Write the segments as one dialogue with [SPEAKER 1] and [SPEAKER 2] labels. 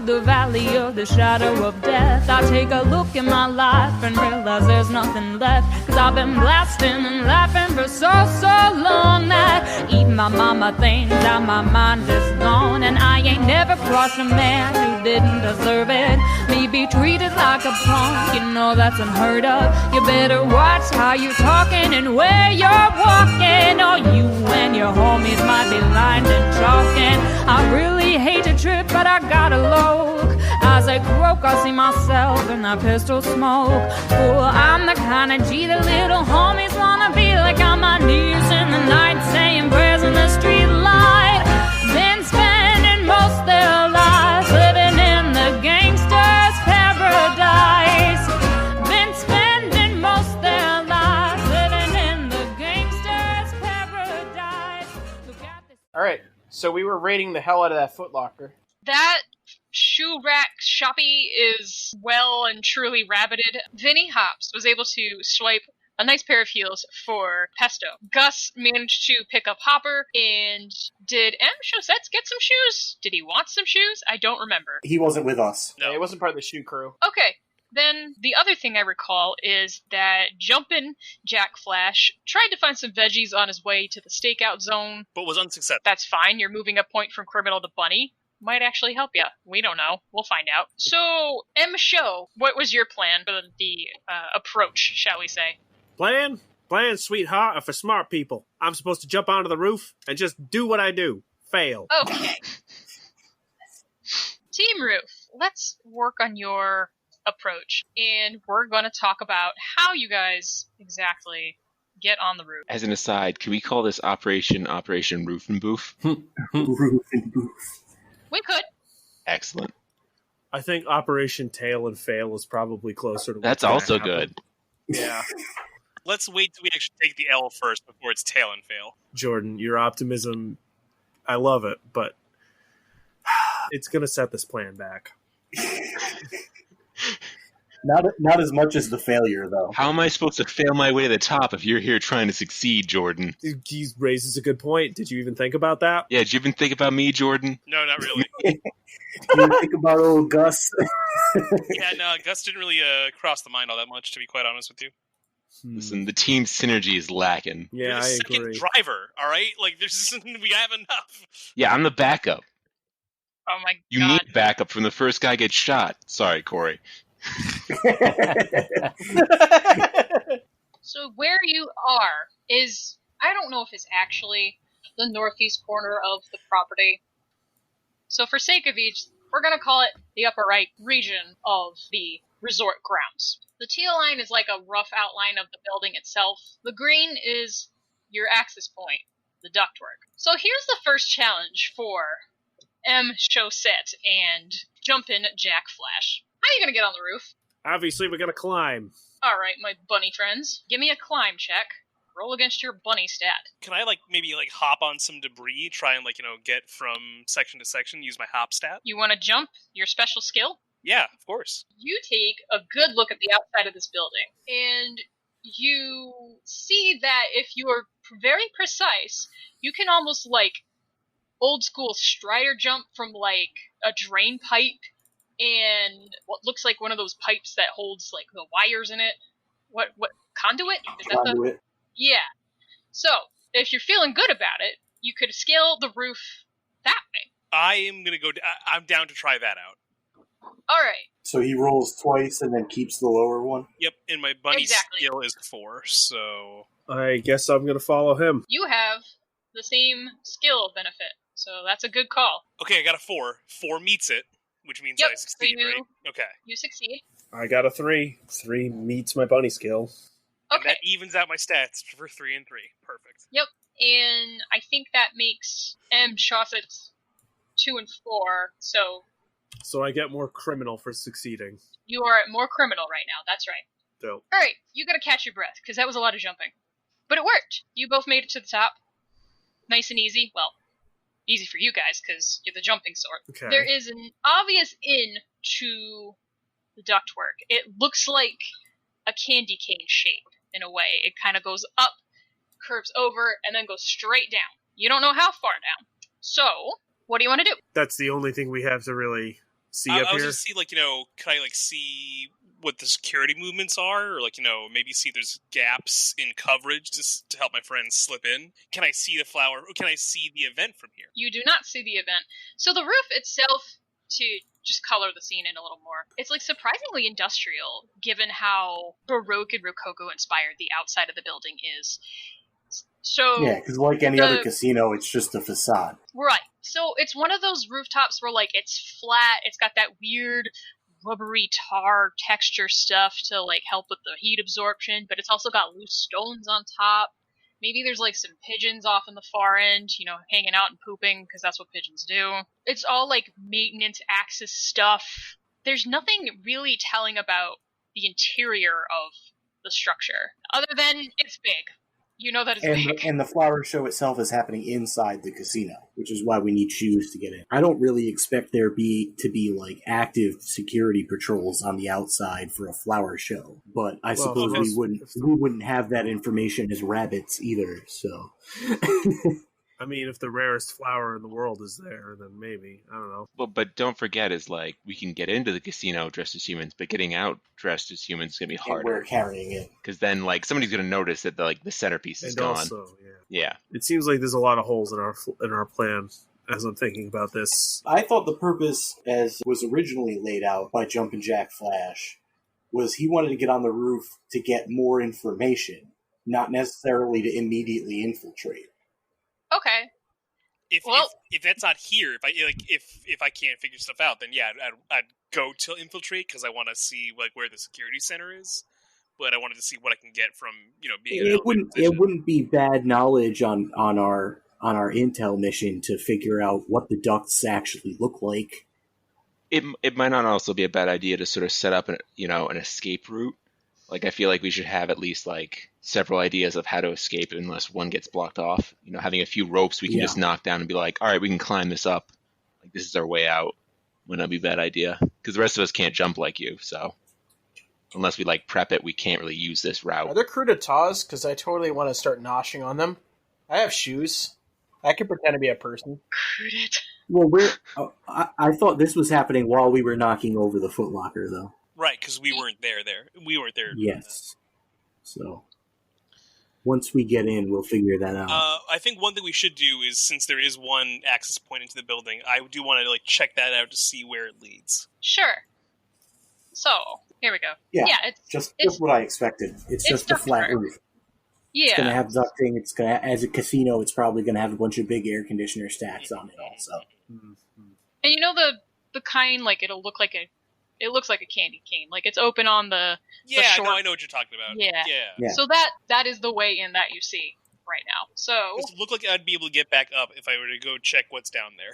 [SPEAKER 1] the valley of the shadow of death. I take a look in my life and realize there's nothing left. Cause I've been blasting and laughing for so long that even my mama thinks that my mind is gone. And I ain't never crossed a man who didn't deserve it. Me be treated like a punk, you know that's unheard of. You better watch how you're talking and where you're walking, or you and your homies might be lined and talking. I really hate to trip, but I gotta look. As I croak, I see myself in that pistol smoke. Oh, I'm the kind of G that little homies wanna be like. On my knees in the night, saying prayers in the street light. Been spending most their lives living in the gangster's paradise. Been spending most their lives living in the gangster's paradise. Look at this.
[SPEAKER 2] All right, so we were raiding the hell out of that Foot Locker.
[SPEAKER 3] That shoe rack shoppy is well and truly rabbited. Vinny Hops was able to swipe a nice pair of heels for Pesto. Gus managed to pick up Hopper, and did M. Chaussets get some shoes? Did he want some shoes? I don't remember.
[SPEAKER 4] He wasn't with us.
[SPEAKER 2] No, it wasn't part of the shoe crew.
[SPEAKER 3] Okay. Then the other thing I recall is that Jumpin' Jack Flash tried to find some veggies on his way to the stakeout zone.
[SPEAKER 5] But was unsuccessful.
[SPEAKER 3] That's fine. You're moving a point from criminal to bunny. Might actually help you. We don't know. We'll find out. So, M. Show, what was your plan for the approach, shall we say?
[SPEAKER 6] Plan, sweetheart, are for smart people. I'm supposed to jump onto the roof and just do what I do. Fail.
[SPEAKER 3] Okay. Team Roof, let's work on your approach, and we're going to talk about how you guys exactly get on the roof.
[SPEAKER 7] As an aside, can we call this Operation Roof and Boof?
[SPEAKER 4] Roof and booth.
[SPEAKER 3] We could.
[SPEAKER 7] Excellent.
[SPEAKER 6] I think Operation Tail and Fail is probably closer to
[SPEAKER 7] That's
[SPEAKER 6] what's
[SPEAKER 7] also
[SPEAKER 6] gonna happen.
[SPEAKER 7] good.
[SPEAKER 6] Yeah.
[SPEAKER 5] Let's wait till we actually take the L first before it's tail and fail.
[SPEAKER 6] Jordan, your optimism, I love it, but it's going to set this plan back.
[SPEAKER 4] Not as much as the failure, though.
[SPEAKER 7] How am I supposed to fail my way to the top if you're here trying to succeed, Jordan?
[SPEAKER 6] He raises a good point. Did you even think about that?
[SPEAKER 7] Yeah, did you even think about me, Jordan?
[SPEAKER 5] No, not really.
[SPEAKER 4] You think about old Gus.
[SPEAKER 5] Yeah, no, Gus didn't really cross the mind all that much, to be quite honest with you.
[SPEAKER 7] Listen, the team synergy is lacking.
[SPEAKER 6] Yeah,
[SPEAKER 5] You're the
[SPEAKER 6] I
[SPEAKER 5] second
[SPEAKER 6] agree.
[SPEAKER 5] driver, all right? Like, we have enough.
[SPEAKER 7] Yeah, I'm the backup.
[SPEAKER 3] Oh my
[SPEAKER 7] You
[SPEAKER 3] god.
[SPEAKER 7] need backup from the first guy gets shot. Sorry, Corey.
[SPEAKER 3] So where you are is, I don't know if it's actually the northeast corner of the property. So for sake of each, we're going to call it the upper right region of the resort grounds. The teal line is like a rough outline of the building itself. The green is your access point, the ductwork. So here's the first challenge for M. Chaussette and Jumpin' Jack Flash. How are you going to get on the roof?
[SPEAKER 6] Obviously, we're going to climb.
[SPEAKER 3] All right, my bunny friends. Give me a climb check. Roll against your bunny stat.
[SPEAKER 5] Can I, maybe hop on some debris, try and, get from section to section, use my hop stat?
[SPEAKER 3] You want to jump? Your special skill?
[SPEAKER 5] Yeah, of course.
[SPEAKER 3] You take a good look at the outside of this building, and you see that if you are very precise, you can almost, old school strider jump from, a drain pipe and what looks like one of those pipes that holds, the wires in it. What conduit? Is that
[SPEAKER 4] Conduit.
[SPEAKER 3] Yeah. So, if you're feeling good about it, you could scale the roof that way.
[SPEAKER 5] I am going to go... I'm down to try that out.
[SPEAKER 3] All right.
[SPEAKER 4] So he rolls twice and then keeps the lower one?
[SPEAKER 5] Yep, and my bunny
[SPEAKER 3] Exactly.
[SPEAKER 5] skill is 4, so...
[SPEAKER 6] I guess I'm going to follow him.
[SPEAKER 3] You have the same skill benefit, so that's a good call.
[SPEAKER 5] Okay, I got a 4. 4 meets it, which means
[SPEAKER 3] Yep,
[SPEAKER 5] I succeed,
[SPEAKER 3] so you-
[SPEAKER 5] right? Okay.
[SPEAKER 3] You succeed.
[SPEAKER 6] I got a 3. 3 meets my bunny skill.
[SPEAKER 5] And
[SPEAKER 3] Okay.
[SPEAKER 5] that evens out my stats for 3 and 3. Perfect.
[SPEAKER 3] Yep. And I think that makes M. Chaussette 2 and 4, so
[SPEAKER 6] So I get more criminal for succeeding.
[SPEAKER 3] you are more criminal right now. That's right.
[SPEAKER 6] Dope.
[SPEAKER 3] All right, you gotta catch your breath, because that was a lot of jumping. But it worked. You both made it to the top. Nice and easy. Well, easy for you guys, because you're the jumping sort.
[SPEAKER 6] Okay.
[SPEAKER 3] There is an obvious in to the ductwork. It looks like a candy cane shape, in a way. It kind of goes up, curves over, and then goes straight down. You don't know how far down. So, what do you want to do?
[SPEAKER 6] That's the only thing we have to really see
[SPEAKER 5] I
[SPEAKER 6] up
[SPEAKER 5] was
[SPEAKER 6] here?
[SPEAKER 5] just see like can I like see what the security movements are, or like maybe see there's gaps in coverage to help my friends slip in. Can I see the flower? Or can I see the event from here?
[SPEAKER 3] You do not see the event. So the roof itself, to just color the scene in a little more, it's like surprisingly industrial, given how Baroque and Rococo inspired the outside of the building is. So
[SPEAKER 4] Yeah, because like any other casino, it's just a facade.
[SPEAKER 3] Right. So it's one of those rooftops where like it's flat, it's got that weird rubbery tar texture stuff to like help with the heat absorption, but it's also got loose stones on top. Maybe there's like some pigeons off in the far end, hanging out and pooping, because that's what pigeons do. It's all like maintenance access stuff. There's nothing really telling about the interior of the structure, other than it's big. You know that it's big.
[SPEAKER 4] And the flower show itself is happening inside the casino, which is why we need shoes to get in. I don't really expect there to be like active security patrols on the outside for a flower show, but I suppose we wouldn't have that information as rabbits either. So,
[SPEAKER 6] I mean, if the rarest flower in the world is there, then maybe. I don't know.
[SPEAKER 7] Well, but don't forget, is like we can get into the casino dressed as humans, but getting out dressed as humans is gonna be harder.
[SPEAKER 4] We're carrying it
[SPEAKER 7] because then like somebody's gonna notice that the centerpiece is gone.
[SPEAKER 6] Also,
[SPEAKER 7] yeah.
[SPEAKER 6] It seems like there's a lot of holes in our plan as I'm thinking about this.
[SPEAKER 4] I thought the purpose, as was originally laid out by Jumpin' Jack Flash, was he wanted to get on the roof to get more information, not necessarily to immediately infiltrate.
[SPEAKER 3] Okay.
[SPEAKER 5] If that's not here, if I can't figure stuff out, then yeah, I'd go to infiltrate because I want to see like where the security center is. But I wanted to see what I can get from being.
[SPEAKER 4] It wouldn't be bad knowledge on our intel mission to figure out what the ducts actually look like.
[SPEAKER 7] It might not also be a bad idea to sort of set up an escape route. Like I feel like we should have at least like several ideas of how to escape unless one gets blocked off. Having a few ropes we can just knock down and be like, all right, we can climb this up. Like this is our way out. Would not be a bad idea because the rest of us can't jump like you. So unless we like prep it, we can't really use this route.
[SPEAKER 2] Are there cruditas? Because I totally want to start noshing on them. I have shoes. I can pretend to be a person.
[SPEAKER 3] Crudit.
[SPEAKER 4] Well, I thought this was happening while we were knocking over the footlocker, though.
[SPEAKER 5] Right, because we weren't there. We weren't there.
[SPEAKER 4] Yes. So once we get in, we'll figure that out.
[SPEAKER 5] I think one thing we should do is, since there is one access point into the building, I do want to like check that out to see where it leads.
[SPEAKER 3] Sure. So here we go.
[SPEAKER 4] Yeah,
[SPEAKER 3] it's
[SPEAKER 4] just what I expected. It's just a flat roof.
[SPEAKER 3] Yeah,
[SPEAKER 4] it's gonna have ducting. It's gonna, as a casino, it's probably gonna have a bunch of big air conditioner stacks on it, also.
[SPEAKER 6] Mm-hmm.
[SPEAKER 3] And the kind like it looks like a candy cane. Like it's open on the short...
[SPEAKER 5] I know what you're talking about.
[SPEAKER 3] Yeah. So that is the way in that you see right now. So
[SPEAKER 5] does it look like I'd be able to get back up if I were to go check what's down there?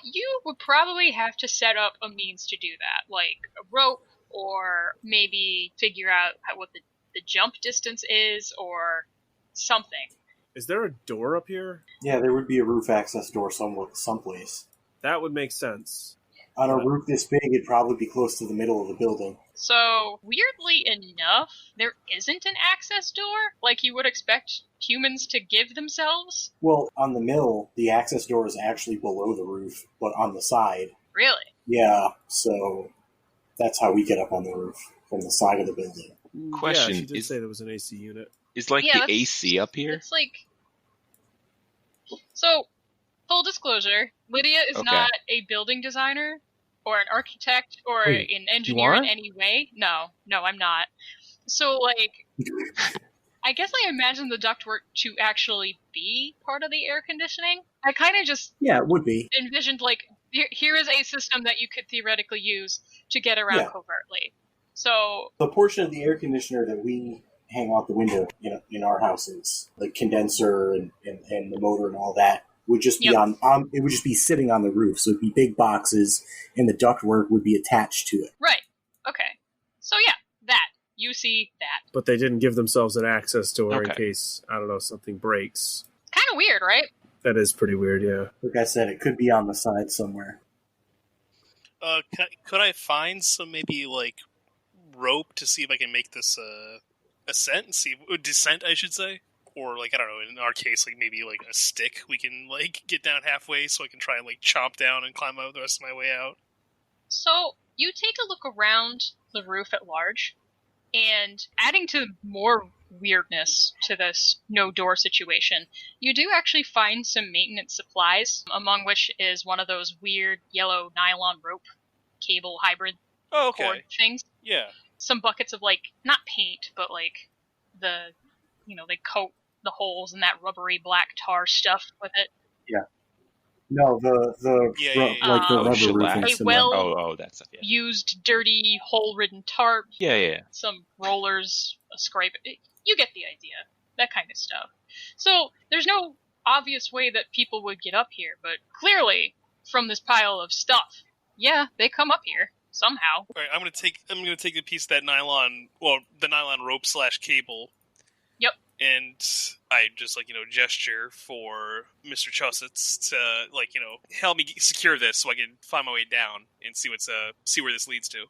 [SPEAKER 3] You would probably have to set up a means to do that, like a rope, or maybe figure out what the jump distance is, or something.
[SPEAKER 6] Is there a door up here?
[SPEAKER 4] Yeah, there would be a roof access door someplace.
[SPEAKER 6] That would make sense.
[SPEAKER 4] On a roof this big, it'd probably be close to the middle of the building.
[SPEAKER 3] So, weirdly enough, there isn't an access door like you would expect humans to give themselves.
[SPEAKER 4] Well, on the mill, the access door is actually below the roof, but on the side.
[SPEAKER 3] Really?
[SPEAKER 4] Yeah, so that's how we get up on the roof, from the side of the building.
[SPEAKER 7] Question:
[SPEAKER 6] Yeah, she did say there was an AC unit.
[SPEAKER 7] Is the AC up here?
[SPEAKER 3] It's like... So, full disclosure, Lydia is not a building designer, or an architect, or an engineer in any way. No, I'm not. So, like, I guess I imagine the ductwork to actually be part of the air conditioning. I kind of just...
[SPEAKER 4] Yeah, it would be.
[SPEAKER 3] Envisioned, like, here is a system that you could theoretically use to get around covertly. So...
[SPEAKER 4] The portion of the air conditioner that we hang out the window in our houses, like condenser and the motor and all that, would just be it would just be sitting on the roof. So it'd be big boxes, and the ductwork would be attached to it.
[SPEAKER 3] Right. Okay. So yeah, that. You see that.
[SPEAKER 6] But they didn't give themselves an access door in case, I don't know, something breaks.
[SPEAKER 3] Kind of weird, right?
[SPEAKER 6] That is pretty weird, yeah.
[SPEAKER 4] Like I said, it could be on the side somewhere.
[SPEAKER 5] Could I find some maybe like rope to see if I can make this descent, I should say? Or, like, I don't know, in our case, like, maybe, like, a stick we can, like, get down halfway so I can try and, like, chomp down and climb out the rest of my way out.
[SPEAKER 3] So, you take a look around the roof at large, and adding to more weirdness to this no-door situation, you do actually find some maintenance supplies, among which is one of those weird yellow nylon rope cable hybrid cord things.
[SPEAKER 5] Yeah.
[SPEAKER 3] Some buckets of, like, not paint, but, like, they coat the holes in that rubbery black tar stuff with it.
[SPEAKER 4] Yeah. No, the rubber
[SPEAKER 7] shellac.
[SPEAKER 4] roofing
[SPEAKER 3] A
[SPEAKER 4] cement.
[SPEAKER 7] That stuff. Yeah.
[SPEAKER 3] used, dirty, hole-ridden tarp.
[SPEAKER 7] Yeah.
[SPEAKER 3] Some rollers, a scrape. You get the idea. That kind of stuff. So, there's no obvious way that people would get up here, but clearly, from this pile of stuff, yeah, they come up here somehow.
[SPEAKER 5] All right, I'm gonna take a piece of that nylon rope / cable.
[SPEAKER 3] Yep.
[SPEAKER 5] And I just gesture for Mr. Chussets to help me secure this so I can find my way down and see where this leads to,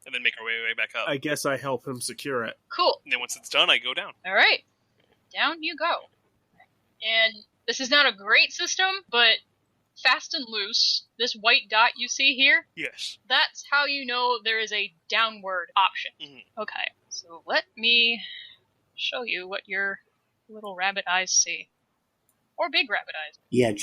[SPEAKER 5] and then make our way back up.
[SPEAKER 6] I guess I help him secure it.
[SPEAKER 3] Cool.
[SPEAKER 5] And then once it's done, I go down.
[SPEAKER 3] All right, down you go. And this is not a great system, but fast and loose. This white dot you see here.
[SPEAKER 5] Yes.
[SPEAKER 3] That's how you know there is a downward option.
[SPEAKER 5] Mm-hmm.
[SPEAKER 3] Okay, so let me show you what your little rabbit eyes see. Or big rabbit eyes.
[SPEAKER 4] Yeah,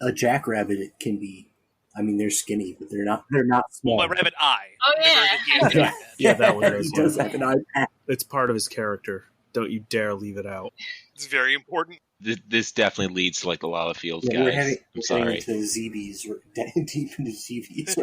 [SPEAKER 4] a jackrabbit it can be. I mean, they're skinny, but they're not small.
[SPEAKER 5] Well, my rabbit eye.
[SPEAKER 3] Oh, yeah.
[SPEAKER 6] Yeah, that one
[SPEAKER 4] He does have an eye patch.
[SPEAKER 6] It's part of his character. Don't you dare leave it out.
[SPEAKER 5] It's very important.
[SPEAKER 7] This definitely leads to the lava fields,
[SPEAKER 4] Yeah,
[SPEAKER 7] guys. I'm sorry.
[SPEAKER 4] Into ZBs, deep into ZBs.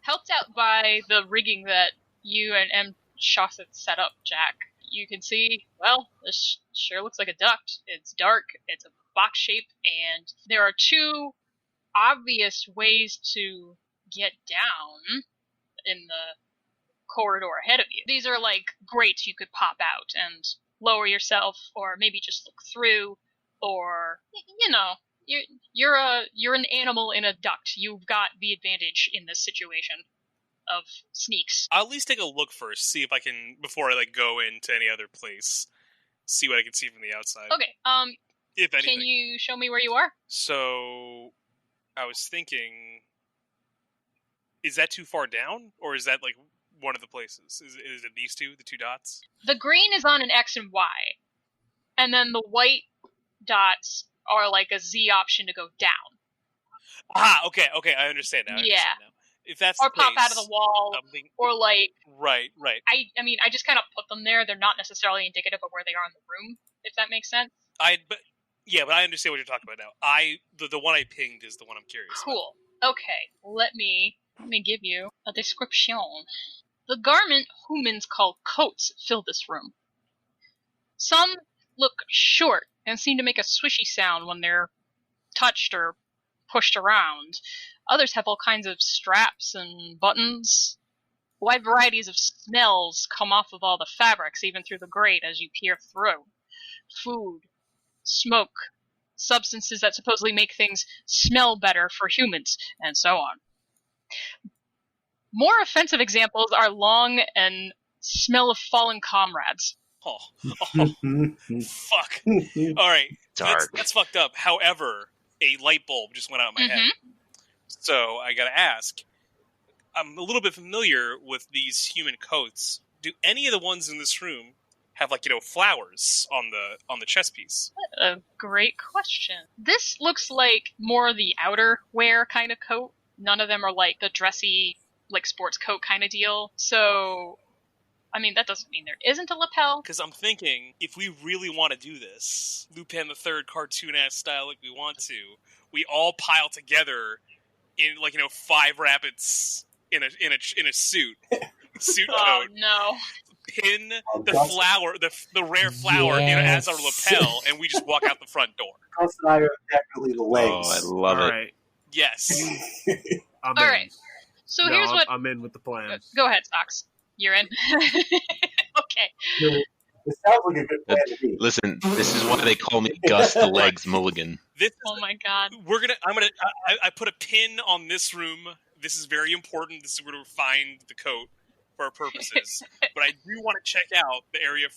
[SPEAKER 3] Helped out by the rigging that you and M. Shosset set up, Jack. You can see, well, this sure looks like a duct. It's dark, it's a box shape, and there are two obvious ways to get down in the corridor ahead of you. These are like grates you could pop out and lower yourself, or maybe just look through, or you're an animal in a duct. You've got the advantage in this situation of sneaks.
[SPEAKER 5] I'll at least take a look first, see if I can, before I go into any other place, see what I can see from the outside.
[SPEAKER 3] Okay.
[SPEAKER 5] If anything.
[SPEAKER 3] Can you show me where you are?
[SPEAKER 5] So, I was thinking, is that too far down, or is that one of the places? Is it these two, the two dots?
[SPEAKER 3] The green is on an X and Y, and then the white dots are like a Z option to go down.
[SPEAKER 5] Ah, okay, I understand now. If that's
[SPEAKER 3] or
[SPEAKER 5] the
[SPEAKER 3] pop
[SPEAKER 5] case,
[SPEAKER 3] out of the wall, or
[SPEAKER 5] right.
[SPEAKER 3] I mean, I just kind of put them there. They're not necessarily indicative of where they are in the room, if that makes sense.
[SPEAKER 5] But I understand what you're talking about now. The one I pinged is the one I'm curious about.
[SPEAKER 3] Cool. Okay, let me give you a description. The garment humans call coats fill this room. Some look short and seem to make a swishy sound when they're touched or pushed around. Others have all kinds of straps and buttons. Wide varieties of smells come off of all the fabrics, even through the grate as you peer through. Food, smoke, substances that supposedly make things smell better for humans, and so on. More offensive examples are long and smell of fallen comrades.
[SPEAKER 5] Oh, fuck. All right,
[SPEAKER 7] Dark.
[SPEAKER 5] That's fucked up. However, a light bulb just went out in my head. So I gotta ask, I'm a little bit familiar with these human coats. Do any of the ones in this room have flowers on the chest piece?
[SPEAKER 3] A great question. This looks like more the outer wear kind of coat. None of them are like the dressy, sports coat kind of deal. So, I mean, that doesn't mean there isn't a lapel.
[SPEAKER 5] Because I'm thinking, if we really want to do this, Lupin the Third cartoon-ass style like we want to, we all pile together in 5 rabbits in a suit coat.
[SPEAKER 3] Oh no.
[SPEAKER 5] Pin the flower, the rare flower as our lapel, and we just walk out the front door.
[SPEAKER 4] Gus and I are definitely the legs.
[SPEAKER 7] Oh, I love it.
[SPEAKER 6] Right.
[SPEAKER 5] Yes.
[SPEAKER 6] I'm
[SPEAKER 3] All
[SPEAKER 6] in.
[SPEAKER 3] right. So here's what...
[SPEAKER 6] I'm in with the plan.
[SPEAKER 3] Go ahead, Stocks. You're in. Okay.
[SPEAKER 4] It sounds like a good plan to me.
[SPEAKER 7] Listen, this is why they call me Gus the Legs Mulligan.
[SPEAKER 3] Oh my god.
[SPEAKER 5] I put a pin on this room. This is very important. This is where we find the coat for our purposes. But I do want to check out the area